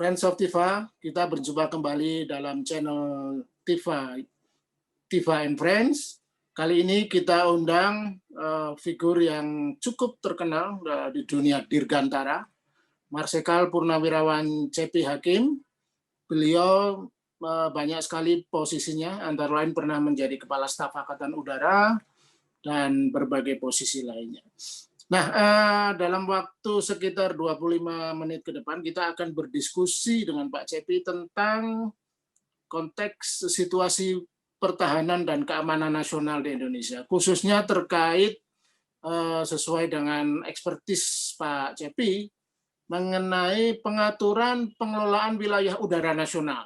Friends of Tifa, kita berjumpa kembali dalam channel Tifa and Friends. Kali ini kita undang figur yang cukup terkenal di dunia dirgantara, Marsikal Purnawirawan C.P. Hakim. Beliau banyak sekali posisinya, antara lain pernah menjadi Kepala Staf Angkatan Udara dan berbagai posisi lainnya. Nah, dalam waktu sekitar 25 menit ke depan kita akan berdiskusi dengan Pak Cepi tentang konteks situasi pertahanan dan keamanan nasional di Indonesia, khususnya terkait sesuai dengan ekspertis Pak Cepi mengenai pengaturan pengelolaan wilayah udara nasional.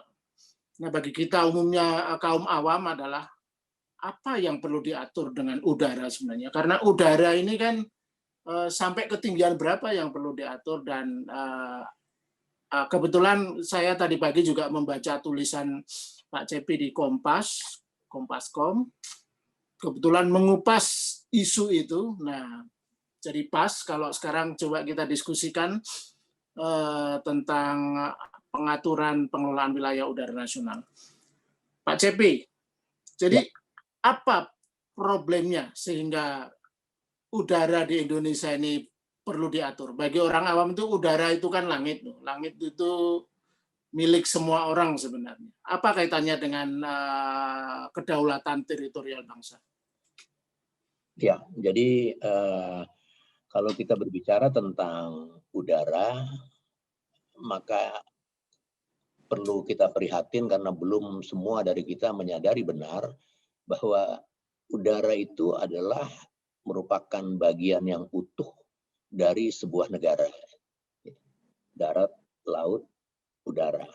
Nah, bagi kita umumnya kaum awam adalah apa yang perlu diatur dengan udara sebenarnya, karena udara ini kan sampai ketinggian berapa yang perlu diatur, dan kebetulan saya tadi pagi juga membaca tulisan Pak Cepi di Kompas.com, kebetulan mengupas isu itu. Nah, jadi pas kalau sekarang coba kita diskusikan tentang pengaturan pengelolaan wilayah udara nasional. Pak Cepi, jadi apa problemnya sehingga udara di Indonesia ini perlu diatur? Bagi orang awam itu udara itu kan langit. Langit itu milik semua orang sebenarnya. Apa kaitannya dengan kedaulatan teritorial bangsa? Ya, jadi kalau kita berbicara tentang udara, maka perlu kita prihatin karena belum semua dari kita menyadari benar bahwa udara itu adalah merupakan bagian yang utuh dari sebuah negara. Darat, laut, udara.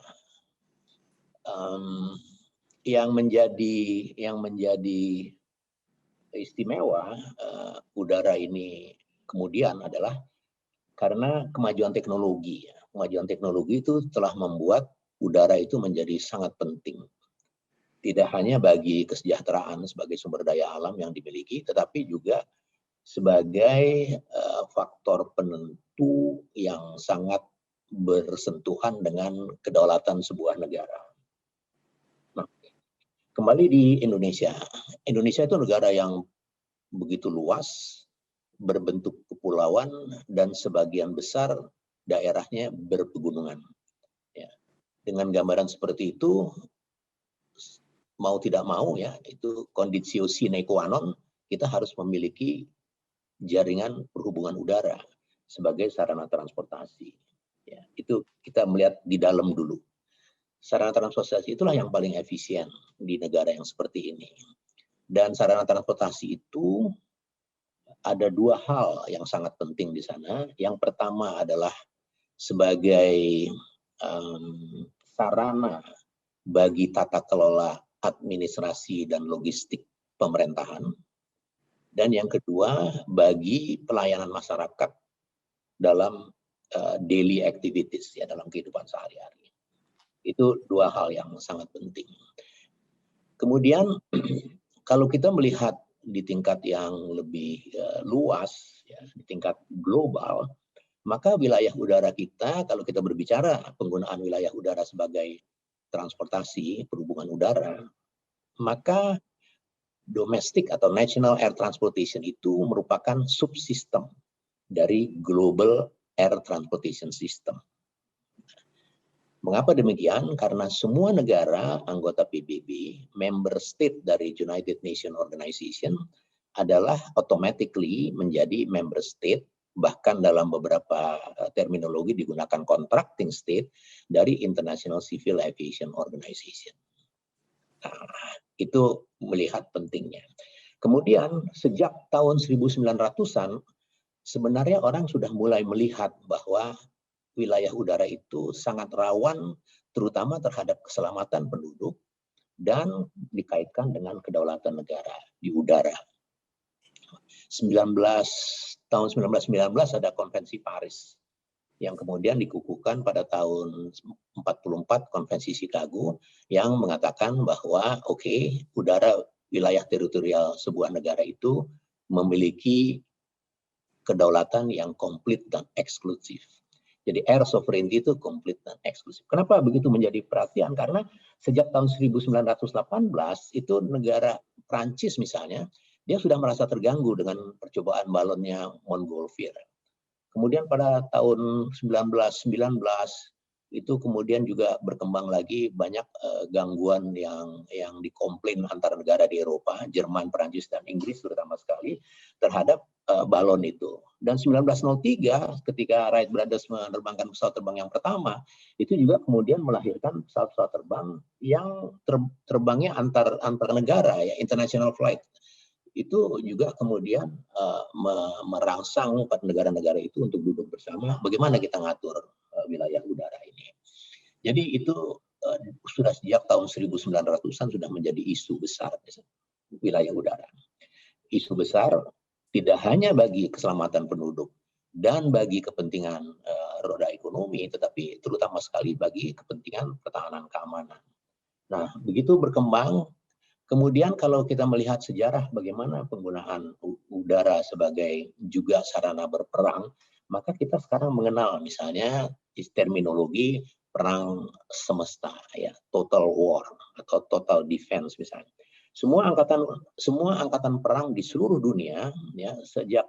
Yang menjadi istimewa udara ini kemudian adalah karena kemajuan teknologi. Kemajuan teknologi itu telah membuat udara itu menjadi sangat penting. Tidak hanya bagi kesejahteraan sebagai sumber daya alam yang dimiliki, tetapi juga sebagai faktor penentu yang sangat bersentuhan dengan kedaulatan sebuah negara. Nah, kembali di Indonesia. Indonesia itu negara yang begitu luas, berbentuk kepulauan, dan sebagian besar daerahnya berpegunungan. Ya. Dengan gambaran seperti itu, mau tidak mau ya, itu kondisio sine qua non, kita harus memiliki jaringan perhubungan udara sebagai sarana transportasi. Ya, itu kita melihat di dalam dulu. Sarana transportasi itulah yang paling efisien di negara yang seperti ini. Dan sarana transportasi itu ada dua hal yang sangat penting di sana. Yang pertama adalah sebagai sarana bagi tata kelola administrasi dan logistik pemerintahan. Dan yang kedua, bagi pelayanan masyarakat dalam daily activities, ya, dalam kehidupan sehari-hari. Itu dua hal yang sangat penting. Kemudian, kalau kita melihat di tingkat yang lebih luas, ya, di tingkat global, maka wilayah udara kita, kalau kita berbicara penggunaan wilayah udara sebagai transportasi, perhubungan udara, maka domestic atau national air transportation itu merupakan subsistem dari global air transportation system. Mengapa demikian? Karena semua negara anggota PBB, member state dari United Nations Organization, adalah automatically menjadi member state, bahkan dalam beberapa terminologi digunakan contracting state dari International Civil Aviation Organization. Nah, itu melihat pentingnya. Kemudian sejak tahun 1900-an, sebenarnya orang sudah mulai melihat bahwa wilayah udara itu sangat rawan terutama terhadap keselamatan penduduk dan dikaitkan dengan kedaulatan negara di udara. Tahun 1919 ada Konvensi Paris yang kemudian dikukuhkan pada tahun 44 Konvensi Chicago yang mengatakan bahwa udara wilayah teritorial sebuah negara itu memiliki kedaulatan yang komplit dan eksklusif. Jadi air sovereignty itu komplit dan eksklusif. Kenapa begitu menjadi perhatian? Karena sejak tahun 1918 itu negara Prancis misalnya, dia sudah merasa terganggu dengan percobaan balonnya Montgolfier. Kemudian pada tahun 1919 itu kemudian juga berkembang lagi banyak gangguan yang dikomplain antara negara di Eropa, Jerman, Perancis, dan Inggris terutama sekali terhadap balon itu. Dan 1903 ketika Wright Brothers menerbangkan pesawat terbang yang pertama, itu juga kemudian melahirkan pesawat-pesawat terbang yang terbangnya antar negara, ya, international flight. Itu juga kemudian merangsang negara-negara itu untuk duduk bersama bagaimana kita ngatur wilayah udara ini. Jadi itu sudah sejak tahun 1900-an sudah menjadi isu besar wilayah udara. Isu besar tidak hanya bagi keselamatan penduduk dan bagi kepentingan roda ekonomi, tetapi terutama sekali bagi kepentingan pertahanan keamanan. Nah, begitu berkembang. Kemudian kalau kita melihat sejarah bagaimana penggunaan udara sebagai juga sarana berperang, maka kita sekarang mengenal misalnya terminologi perang semesta, ya, total war atau total defense misalnya. Semua angkatan perang di seluruh dunia, ya, sejak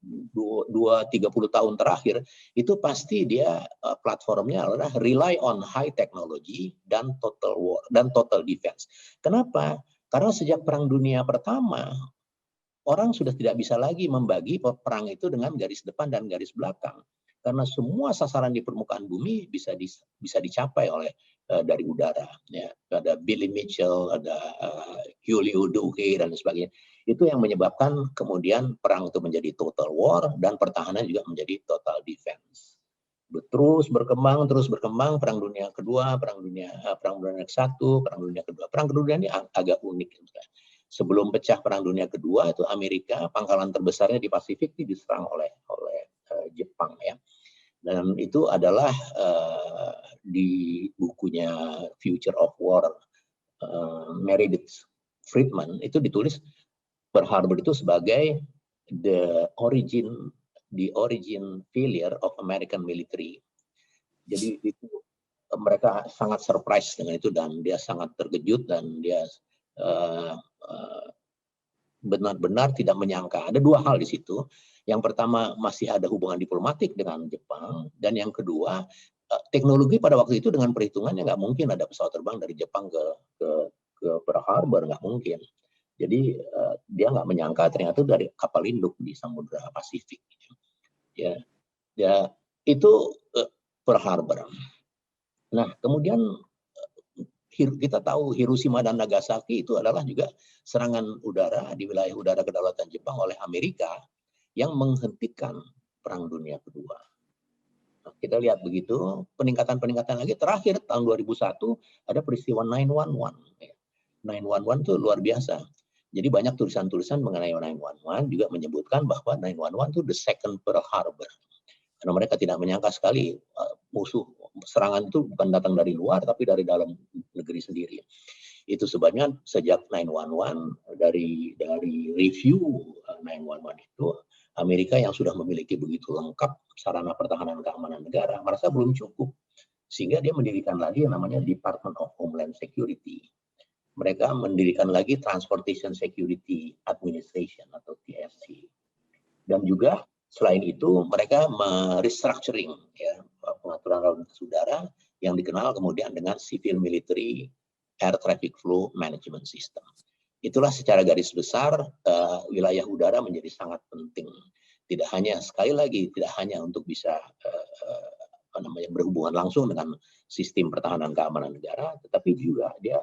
30 tahun terakhir itu pasti dia platformnya adalah rely on high technology dan total war dan total defense. Kenapa? Karena sejak Perang Dunia Pertama orang sudah tidak bisa lagi membagi perang itu dengan garis depan dan garis belakang. Karena semua sasaran di permukaan bumi bisa dicapai oleh dari udara. Ya. Ada Billy Mitchell, ada Julio Duque dan sebagainya. Itu yang menyebabkan kemudian perang itu menjadi total war dan pertahanan juga menjadi total defense. Terus berkembang, Perang Dunia Kedua, Perang Dunia Satu, Perang Dunia Kedua. Perang Dunia ini agak unik. Sebelum pecah Perang Dunia Kedua itu Amerika pangkalan terbesarnya di Pasifik itu diserang oleh Jepang, ya. Dan itu adalah di bukunya Future of War, Meredith Friedman itu ditulis Pearl Harbor itu sebagai the origin failure of American military. Jadi itu mereka sangat surprise dengan itu dan dia sangat terkejut dan dia benar-benar tidak menyangka. Ada dua hal di situ. Yang pertama masih ada hubungan diplomatik dengan Jepang dan yang kedua teknologi pada waktu itu dengan perhitungannya nggak mungkin ada pesawat terbang dari Jepang ke Pearl Harbor, nggak mungkin. Jadi dia nggak menyangka ternyata dari kapal induk di Samudra Pasifik. Ya itu Pearl Harbor. Nah kemudian kita tahu Hiroshima dan Nagasaki itu adalah juga serangan udara di wilayah udara kedaulatan Jepang oleh Amerika yang menghentikan Perang Dunia Kedua. Nah, kita lihat begitu peningkatan lagi terakhir tahun 2001 ada peristiwa 9/11. 9/11 itu luar biasa. Jadi banyak tulisan-tulisan mengenai 9/11 juga menyebutkan bahwa 9/11 itu the second Pearl Harbor. Karena mereka tidak menyangka sekali musuh serangan itu bukan datang dari luar tapi dari dalam negeri sendiri. Itu sebabnya sejak 9/11 dari review 9/11 itu Amerika yang sudah memiliki begitu lengkap sarana pertahanan keamanan negara merasa belum cukup sehingga dia mendirikan lagi yang namanya Department of Homeland Security. Mereka mendirikan lagi Transportation Security Administration atau TSC. Dan juga selain itu mereka merestructuring ya pengaturan lalu lintas udara yang dikenal kemudian dengan Civil Military Air Traffic Flow Management System. Itulah secara garis besar wilayah udara menjadi sangat penting. Tidak hanya sekali lagi tidak hanya untuk bisa berhubungan langsung dengan sistem pertahanan keamanan negara, tetapi juga dia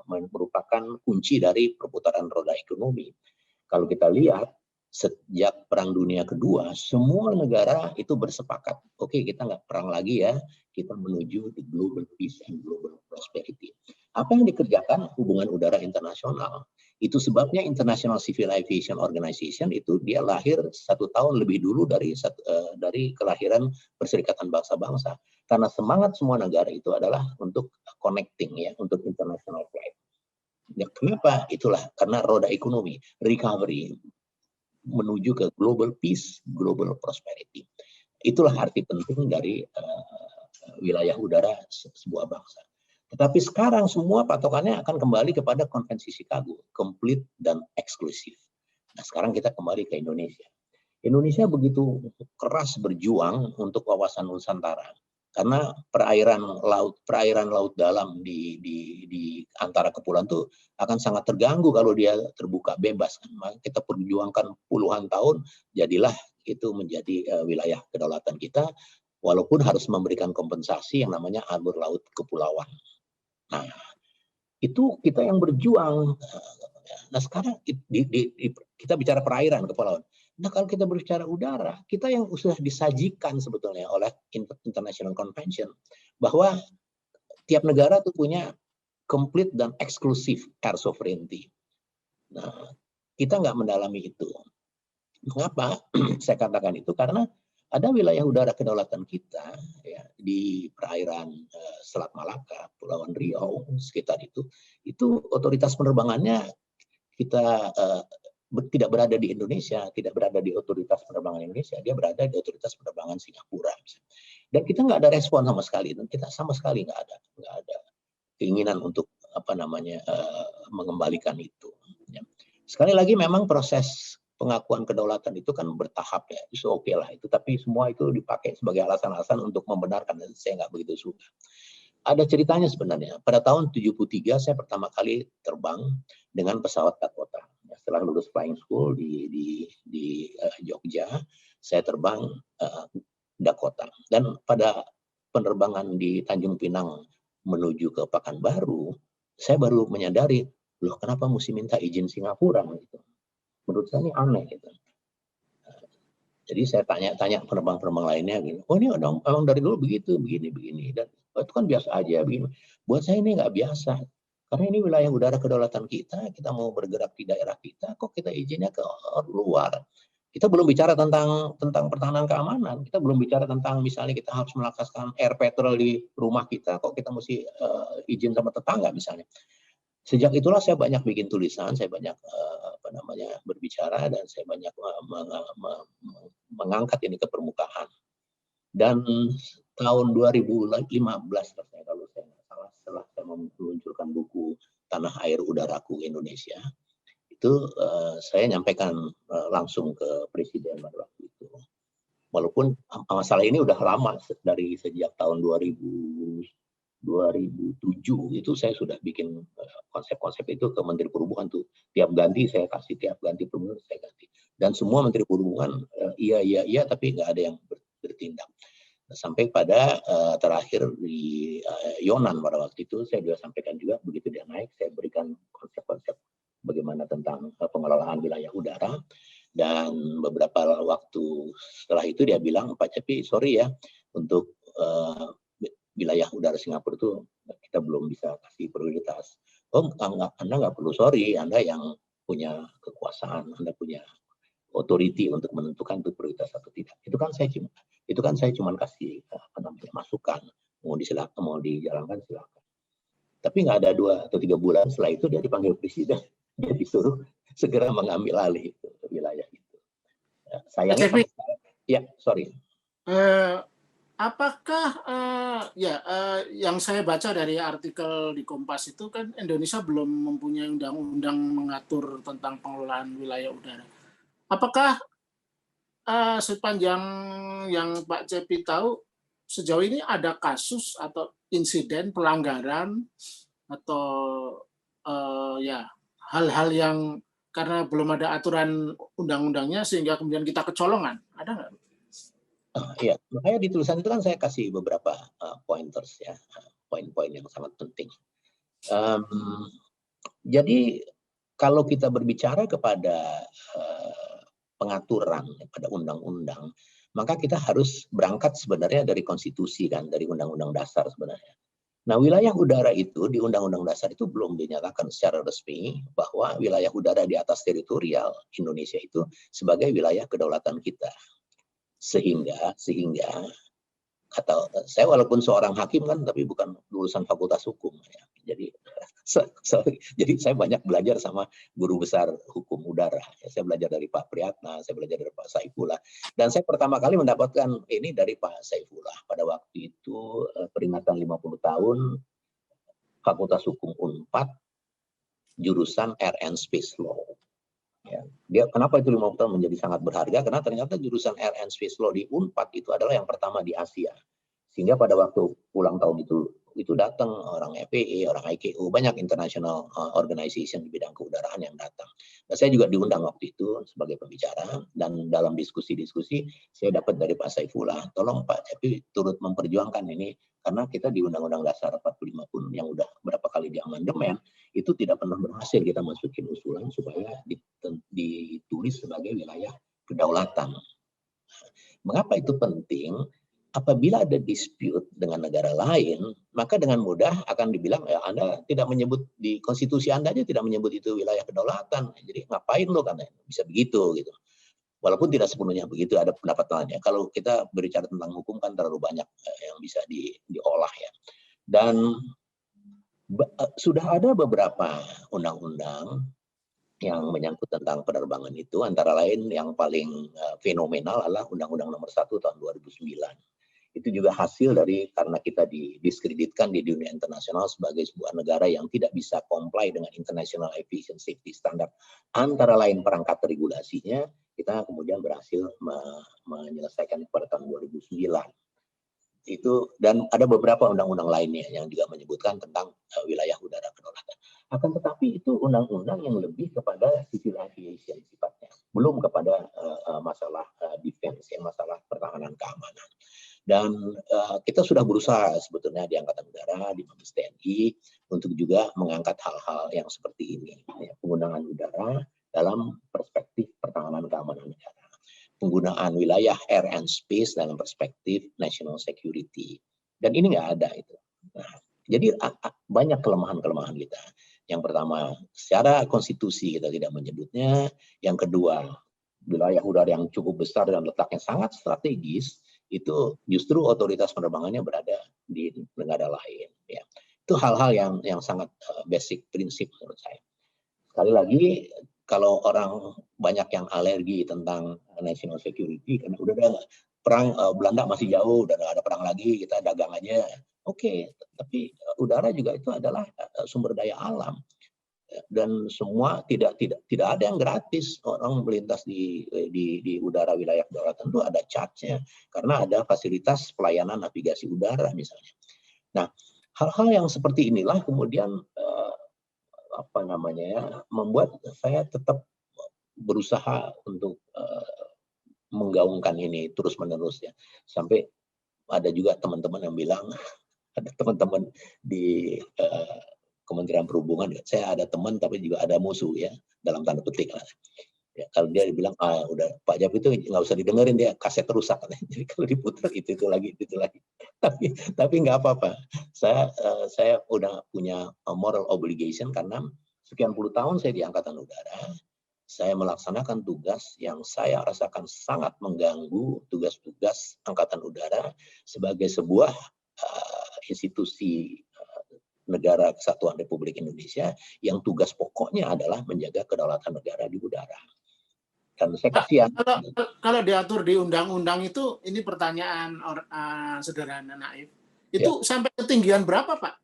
merupakan kunci dari perputaran roda ekonomi. Kalau kita lihat sejak Perang Dunia Kedua, semua negara itu bersepakat, oke, kita nggak perang lagi ya, kita menuju the global peace and global prosperity. Apa yang dikerjakan hubungan udara internasional? Itu sebabnya International Civil Aviation Organization itu dia lahir 1 tahun lebih dulu dari kelahiran Perserikatan Bangsa-Bangsa. Karena semangat semua negara itu adalah untuk connecting ya, untuk international flight. Ya, kenapa? Itulah karena roda ekonomi, recovery, menuju ke global peace, global prosperity. Itulah arti penting dari wilayah udara sebuah bangsa. Tetapi sekarang semua patokannya akan kembali kepada Konvensi Chicago, complete dan eksklusif. Nah, sekarang kita kembali ke Indonesia. Indonesia begitu keras berjuang untuk wawasan Nusantara karena perairan laut dalam di antara kepulauan itu akan sangat terganggu kalau dia terbuka bebas. Maka kita perjuangkan puluhan tahun, jadilah itu menjadi wilayah kedaulatan kita, walaupun harus memberikan kompensasi yang namanya alur laut kepulauan. Nah, itu kita yang berjuang. Nah, sekarang kita bicara perairan kepulauan. Nah, kalau kita berbicara udara, kita yang sudah disajikan sebetulnya oleh International Convention bahwa tiap negara itu punya complete dan eksklusif air sovereignty. Nah, kita nggak mendalami itu. Mengapa saya katakan itu? Karena ada wilayah udara kedaulatan kita ya, di perairan Selat Malaka, Pulauan Riau, sekitar itu otoritas penerbangannya kita tidak berada di Indonesia, tidak berada di otoritas penerbangan Indonesia, dia berada di otoritas penerbangan Singapura. Dan kita nggak ada respon sama sekali, dan kita sama sekali nggak ada keinginan untuk mengembalikan itu. Ya. Sekali lagi memang proses pengakuan kedaulatan itu kan bertahap ya, itu oke lah itu, tapi semua itu dipakai sebagai alasan-alasan untuk membenarkan, dan saya nggak begitu suka. Ada ceritanya sebenarnya. Pada tahun 73 saya pertama kali terbang dengan pesawat Dakota. Setelah lulus flying school di Jogja, saya terbang Dakota. Dan pada penerbangan di Tanjung Pinang menuju ke Pekanbaru, saya baru menyadari, loh kenapa mesti minta izin Singapura gitu. Menurut saya ini aneh gitu. Jadi saya tanya penerbang-penerbang lainnya gitu. Oh ini emang dari dulu begitu, begini. Dan itu kan biasa aja begini. Buat saya ini nggak biasa. Karena ini wilayah udara kedaulatan kita mau bergerak di daerah kita, kok kita izinnya ke luar. Kita belum bicara tentang pertahanan keamanan. Kita belum bicara tentang misalnya kita harus melaksanakan air patrol di rumah kita, kok kita mesti izin sama tetangga misalnya. Sejak itulah saya banyak bikin tulisan, saya banyak berbicara, dan saya banyak mengangkat ini ke permukaan. Dan tahun 2015 kalau saya nggak salah, setelah saya meluncurkan buku Tanah Air Udaraku Indonesia, itu saya nyampaikan langsung ke Presiden pada waktu itu. Walaupun masalah ini udah lama, dari sejak tahun 2007 itu saya sudah bikin konsep-konsep itu ke Menteri Perhubungan tuh. Tiap ganti saya kasih, tiap ganti perhubungan saya ganti. Dan semua Menteri Perhubungan iya, tapi nggak ada yang bertindak. Sampai pada terakhir di Yonan pada waktu itu, saya juga sampaikan juga, begitu dia naik, saya berikan konsep-konsep bagaimana tentang pengelolaan wilayah udara. Dan beberapa waktu setelah itu dia bilang, Pak Cepi, sorry ya, untuk wilayah udara Singapura itu kita belum bisa kasih prioritas. Oh, Anda nggak perlu sorry, Anda yang punya kekuasaan, Anda punya authority untuk menentukan itu prioritas atau tidak. Itu kan saya cuma kasih masukan, mau dijalankan silakan. Tapi nggak ada 2 atau 3 bulan setelah itu dia dipanggil Presiden, dia disuruh segera mengambil alih itu wilayah itu. Sayangnya ya, sorry. Apakah yang saya baca dari artikel di Kompas itu kan Indonesia belum mempunyai undang-undang mengatur tentang pengelolaan wilayah udara. Apakah sepanjang yang Pak Cepi tahu sejauh ini ada kasus atau insiden pelanggaran atau hal-hal yang karena belum ada aturan undang-undangnya sehingga kemudian kita kecolongan, ada nggak? Iya, makanya di tulisan itu kan saya kasih beberapa pointers ya, poin-poin yang sangat penting. Jadi kalau kita berbicara kepada pengaturan pada undang-undang, maka kita harus berangkat sebenarnya dari konstitusi kan, dari undang-undang dasar sebenarnya. Nah, wilayah udara itu di undang-undang dasar itu belum dinyatakan secara resmi bahwa wilayah udara di atas teritorial Indonesia itu sebagai wilayah kedaulatan kita. Sehingga atau saya walaupun seorang hakim kan, tapi bukan lulusan fakultas hukum ya. Jadi jadi saya banyak belajar sama guru besar hukum udara. Saya belajar dari Pak Priyatna, saya belajar dari Pak Saifullah. Dan saya pertama kali mendapatkan ini dari Pak Saifullah pada waktu itu peringatan 50 tahun Fakultas Hukum Unpad jurusan Air and Space Law. Ya. Dia kenapa itu 50 tahun menjadi sangat berharga? Karena ternyata jurusan Air and Space Law di Unpad itu adalah yang pertama di Asia. Sehingga pada waktu ulang tahun itu datang orang FPI, orang ICAO, banyak international organization di bidang keudaraan yang datang. Dan saya juga diundang waktu itu sebagai pembicara, dan dalam diskusi-diskusi saya dapat dari Pak Saifullah, tolong Pak Cepi turut memperjuangkan ini, karena kita di Undang-Undang Dasar 45 pun yang udah berapa kali diamandemen, itu tidak pernah berhasil kita masukin usulan supaya ditulis sebagai wilayah kedaulatan. Mengapa itu penting? Apabila ada dispute dengan negara lain, maka dengan mudah akan dibilang, ya Anda tidak menyebut di konstitusi Anda aja tidak menyebut itu wilayah kedaulatan. Jadi ngapain lo kan bisa begitu gitu. Walaupun tidak sepenuhnya begitu, ada pendapat lainnya. Kalau kita berbicara tentang hukum kan terlalu banyak yang bisa diolah ya. Dan sudah ada beberapa undang-undang yang menyangkut tentang penerbangan itu, antara lain yang paling fenomenal adalah Undang-Undang Nomor 1 tahun 2009. Itu juga hasil dari karena kita didiskreditkan di dunia internasional sebagai sebuah negara yang tidak bisa comply dengan International Aviation Safety Standard. Antara lain perangkat regulasinya, kita kemudian berhasil menyelesaikan pada tahun 2009. Itu, dan ada beberapa undang-undang lainnya yang juga menyebutkan tentang wilayah udara kedaulatan. Akan tetapi itu undang-undang yang lebih kepada civil aviation sifatnya, belum kepada masalah defense, masalah pertahanan keamanan. Dan kita sudah berusaha sebetulnya di Angkatan Udara, di Mabes TNI, untuk juga mengangkat hal-hal yang seperti ini. Ya, penggunaan udara dalam perspektif pertahanan keamanan negara. Penggunaan wilayah air and space dalam perspektif national security. Dan ini nggak ada itu. Nah, jadi banyak kelemahan-kelemahan kita. Yang pertama, secara konstitusi kita tidak menyebutnya. Yang kedua, wilayah udara yang cukup besar dan letaknya sangat strategis, itu justru otoritas penerbangannya berada di negara lain. Ya. Itu hal-hal yang sangat basic prinsip menurut saya. Sekali lagi, kalau orang banyak yang alergi tentang national security, karena udah ada perang Belanda masih jauh, udah ada perang lagi, kita dagang aja. Oke, tapi udara juga itu adalah sumber daya alam. Dan semua tidak ada yang gratis. Orang melintas di udara wilayah kedaulatan itu ada charge-nya karena ada fasilitas pelayanan navigasi udara misalnya. Nah, hal-hal yang seperti inilah kemudian membuat saya tetap berusaha untuk menggaungkan ini terus-menerus ya. Sampai ada juga teman-teman yang bilang, ada teman-teman di Kementerian Perhubungan, saya ada teman tapi juga ada musuh ya, dalam tanda petik lah. Ya, kalau dia bilang, udah Pak Jab itu nggak usah didengerin, dia kaset rusak. Jadi kalau diputar itu lagi. tapi nggak apa-apa. Saya udah punya moral obligation karena sekian puluh tahun saya di Angkatan Udara, saya melaksanakan tugas yang saya rasakan sangat mengganggu tugas-tugas Angkatan Udara sebagai sebuah institusi negara Kesatuan Republik Indonesia yang tugas pokoknya adalah menjaga kedaulatan negara di udara. Dan saya kasihan. Kalau diatur di undang-undang itu, ini pertanyaan sederhana Naif. Itu ya. Sampai ketinggian berapa Pak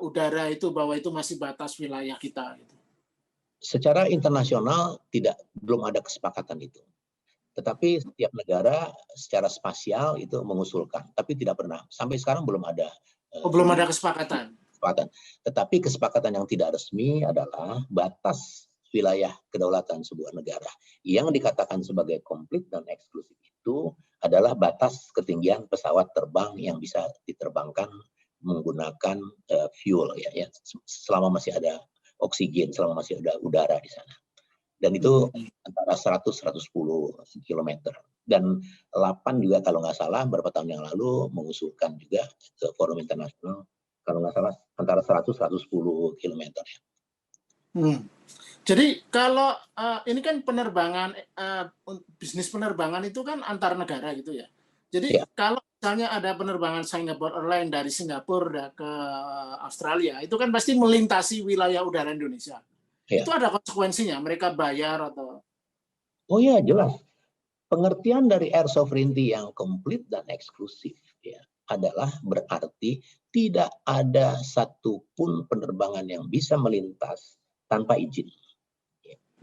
udara itu bahwa itu masih batas wilayah kita? Gitu. Secara internasional belum ada kesepakatan itu. Tetapi setiap negara secara spasial itu mengusulkan, tapi tidak pernah. Sampai sekarang belum ada. Belum ada kesepakatan. Tetapi kesepakatan yang tidak resmi adalah batas wilayah kedaulatan sebuah negara. Yang dikatakan sebagai komplit dan eksklusif itu adalah batas ketinggian pesawat terbang yang bisa diterbangkan menggunakan fuel ya, selama masih ada oksigen, selama masih ada udara di sana. Dan itu antara 100-110 km. Dan 8 juga kalau nggak salah beberapa tahun yang lalu mengusulkan juga ke forum internasional, kalau nggak salah antara 100-110 km. Jadi kalau ini kan penerbangan, bisnis penerbangan itu kan antar negara gitu ya. Jadi kalau misalnya ada penerbangan Singapore Airlines dari Singapura ke Australia, itu kan pasti melintasi wilayah udara Indonesia. Itu Ya. ada konsekuensinya, mereka bayar atau... Oh ya, jelas. Pengertian dari air sovereignty yang komplit dan eksklusif ya adalah berarti tidak ada satupun penerbangan yang bisa melintas tanpa izin.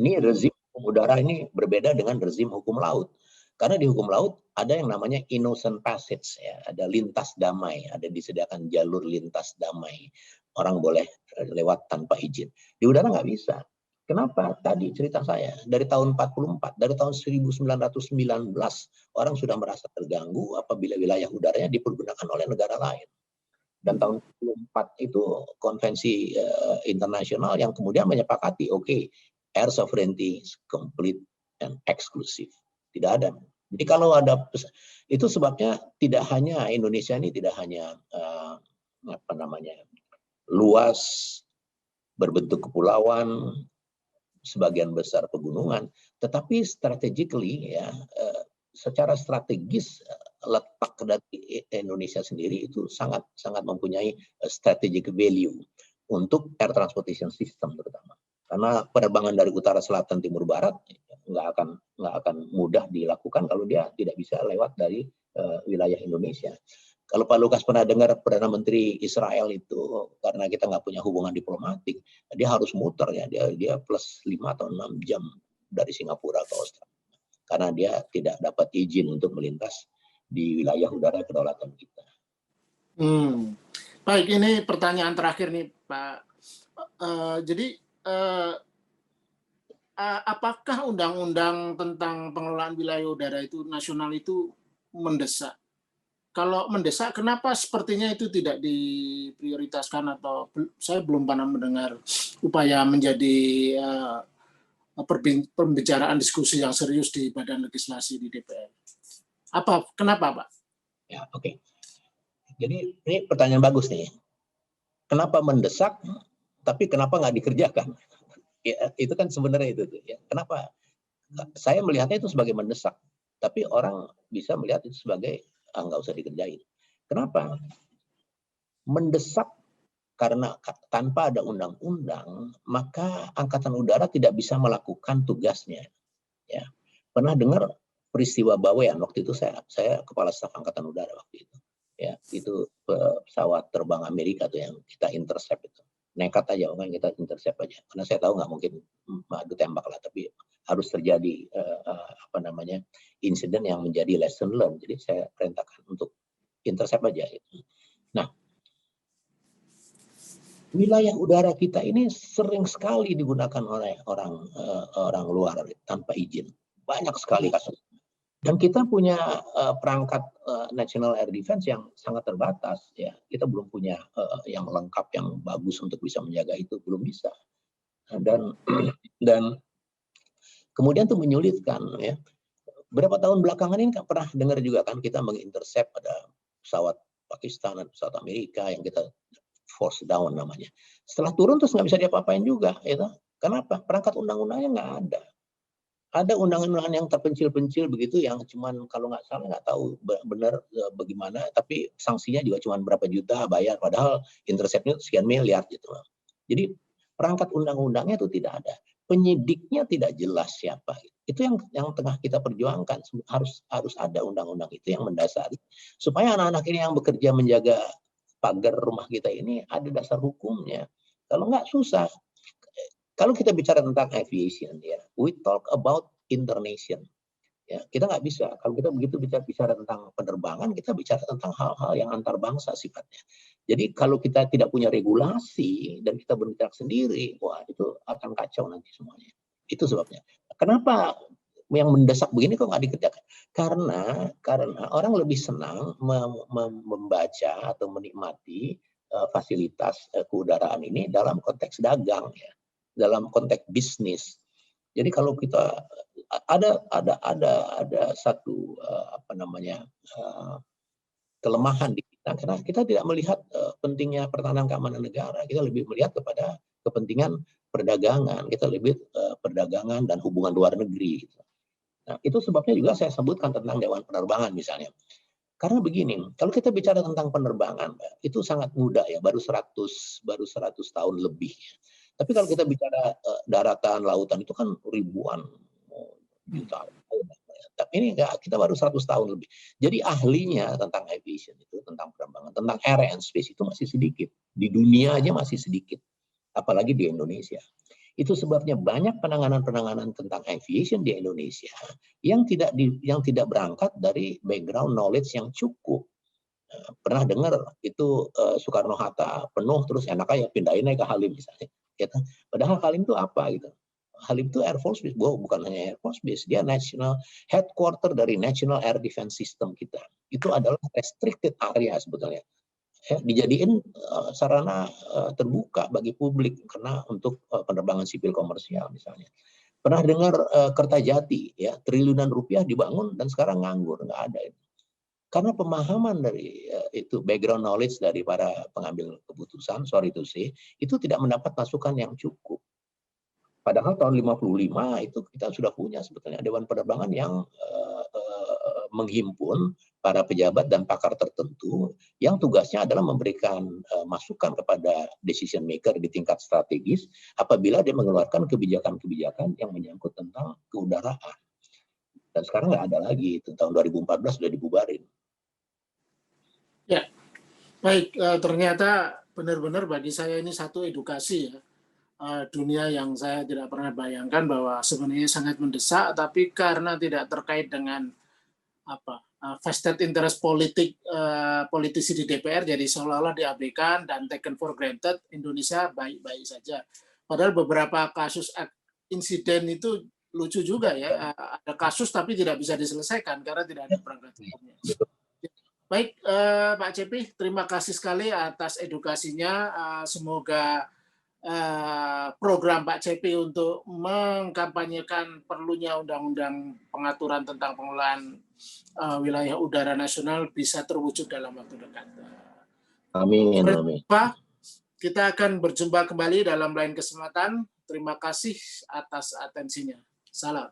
Ini rezim hukum udara ini berbeda dengan rezim hukum laut. Karena di hukum laut ada yang namanya innocent passage, ya, ada lintas damai, ada disediakan jalur lintas damai. Orang boleh lewat tanpa izin. Di udara nggak bisa. Kenapa? Tadi cerita saya, dari tahun 44, dari tahun 1919, orang sudah merasa terganggu apabila wilayah udaranya dipergunakan oleh negara lain. Dan tahun 44 itu konvensi internasional yang kemudian menyepakati, oke, air sovereignty is complete and exclusive. Tidak ada. Jadi kalau ada, itu sebabnya tidak hanya Indonesia ini tidak hanya luas, berbentuk kepulauan, sebagian besar pegunungan, tetapi strategically ya secara strategis letak dari Indonesia sendiri itu sangat mempunyai strategic value untuk air transportation system terutama. Karena penerbangan dari utara, selatan, timur, barat nggak akan mudah dilakukan kalau dia tidak bisa lewat dari wilayah Indonesia. Kalau Pak Lukas pernah dengar Perdana Menteri Israel itu, karena kita nggak punya hubungan diplomatik, dia harus muter ya, dia plus 5 atau 6 jam dari Singapura ke Australia. Karena dia tidak dapat izin untuk melintas di wilayah udara kedaulatan kita. Baik, ini pertanyaan terakhir nih Pak. Jadi apakah undang-undang tentang pengelolaan wilayah udara itu nasional itu mendesak? Kalau mendesak, kenapa sepertinya itu tidak diprioritaskan atau saya belum pernah mendengar upaya menjadi pembicaraan diskusi yang serius di Badan Legislasi di DPR? Kenapa, Pak? Ya, oke. Jadi ini pertanyaan bagus nih. Kenapa mendesak, tapi kenapa nggak dikerjakan? Ya, itu kan sebenarnya itu. Ya. Kenapa? Saya melihatnya itu sebagai mendesak, tapi orang bisa melihat itu sebagai nggak usah dikerjain. Kenapa? Mendesak karena tanpa ada undang-undang, maka Angkatan Udara tidak bisa melakukan tugasnya. Ya. Pernah dengar peristiwa Bawean waktu itu saya kepala staf Angkatan Udara waktu itu. Ya, itu pesawat terbang Amerika tuh yang kita intercept itu. Nekat aja, kan kita intercept aja. Karena saya tahu nggak mungkin adu tembak lah, tapi harus terjadi insiden yang menjadi lesson learned. Jadi saya perintahkan untuk intercept aja. Nah, wilayah udara kita ini sering sekali digunakan oleh orang luar tanpa izin. Banyak sekali kasus. Dan kita punya perangkat National Air Defense yang sangat terbatas. Ya, kita belum punya yang lengkap, yang bagus untuk bisa menjaga itu, belum bisa. Dan kemudian itu menyulitkan. Ya. Berapa tahun belakangan ini kan pernah dengar juga kan kita mengintercept ada pesawat Pakistan dan pesawat Amerika yang kita force down namanya. Setelah turun terus nggak bisa diapa-apain juga. Ya. Kenapa? Perangkat undang-undangnya nggak ada. Ada undang-undang yang terpencil-pencil begitu yang cuman kalau nggak salah nggak tahu benar bagaimana, tapi sanksinya juga cuman berapa juta bayar, padahal interceptnya sekian miliar gitu. Jadi perangkat undang-undangnya itu tidak ada, penyidiknya tidak jelas siapa. Itu yang tengah kita perjuangkan, harus ada undang-undang itu yang mendasari supaya anak-anak ini yang bekerja menjaga pagar rumah kita ini ada dasar hukumnya. Kalau nggak susah. Kalau kita bicara tentang aviation, ya, we talk about internation. Ya, kita nggak bisa. Kalau kita begitu bicara tentang penerbangan, kita bicara tentang hal-hal yang antar bangsa sifatnya. Jadi kalau kita tidak punya regulasi dan kita bergerak sendiri, wah itu akan kacau nanti semuanya. Itu sebabnya. Kenapa yang mendesak begini kok nggak dikerjakan? Karena orang lebih senang membaca atau menikmati fasilitas keudaraan ini dalam konteks dagang, ya. Dalam konteks bisnis. Jadi kalau kita ada satu kelemahan di kita karena kita tidak melihat pentingnya pertahanan keamanan negara, kita lebih melihat kepada kepentingan perdagangan, kita lebih perdagangan dan hubungan luar negeri. Nah, itu sebabnya juga saya sebutkan tentang Dewan Penerbangan misalnya. Karena begini, kalau kita bicara tentang penerbangan, Mbak, itu sangat mudah ya, baru 100 tahun lebih. Tapi kalau kita bicara daratan, lautan itu kan ribuan juta tahun. Tapi ini enggak, kita baru 100 tahun lebih. Jadi ahlinya tentang aviation itu, tentang penerbangan, tentang air and space itu masih sedikit. Di dunia aja masih sedikit, apalagi di Indonesia. Itu sebabnya banyak penanganan-penanganan tentang aviation di Indonesia yang tidak berangkat dari background knowledge yang cukup. Pernah dengar itu Soekarno Hatta penuh terus enak aja pindahin aja ke Halim misalnya. Gitu. Padahal Halim itu apa gitu? Halim itu Air Force Base, bukan hanya Air Force Base, dia national headquarter dari National Air Defense System kita. Itu adalah restricted area sebetulnya. Ya, dijadiin sarana terbuka bagi publik karena untuk penerbangan sipil komersial misalnya. Pernah dengar Kertajati ya, triliunan rupiah dibangun dan sekarang nganggur, nggak ada itu. Karena pemahaman dari itu background knowledge dari para pengambil keputusan, sorry to say, itu tidak mendapat masukan yang cukup. Padahal tahun 55 itu kita sudah punya sebetulnya Dewan Penerbangan yang menghimpun para pejabat dan pakar tertentu yang tugasnya adalah memberikan masukan kepada decision maker di tingkat strategis apabila dia mengeluarkan kebijakan-kebijakan yang menyangkut tentang keudaraan. Dan sekarang nggak ada lagi, itu tahun 2014 sudah dibubarin. Ya, baik. Ternyata benar-benar bagi saya ini satu edukasi ya. Dunia yang saya tidak pernah bayangkan bahwa sebenarnya sangat mendesak, tapi karena tidak terkait dengan vested interest politisi di DPR, jadi seolah-olah diabaikan dan taken for granted, Indonesia baik-baik saja. Padahal beberapa kasus insiden itu lucu juga ya, ada kasus tapi tidak bisa diselesaikan karena tidak ada perangkat hukumnya. Baik, Pak Cepi, terima kasih sekali atas edukasinya. Semoga program Pak Cepi untuk mengkampanyekan perlunya undang-undang pengaturan tentang pengelolaan wilayah udara nasional bisa terwujud dalam waktu dekat. Amin, amin. Kita akan berjumpa kembali dalam lain kesempatan. Terima kasih atas atensinya. Salam.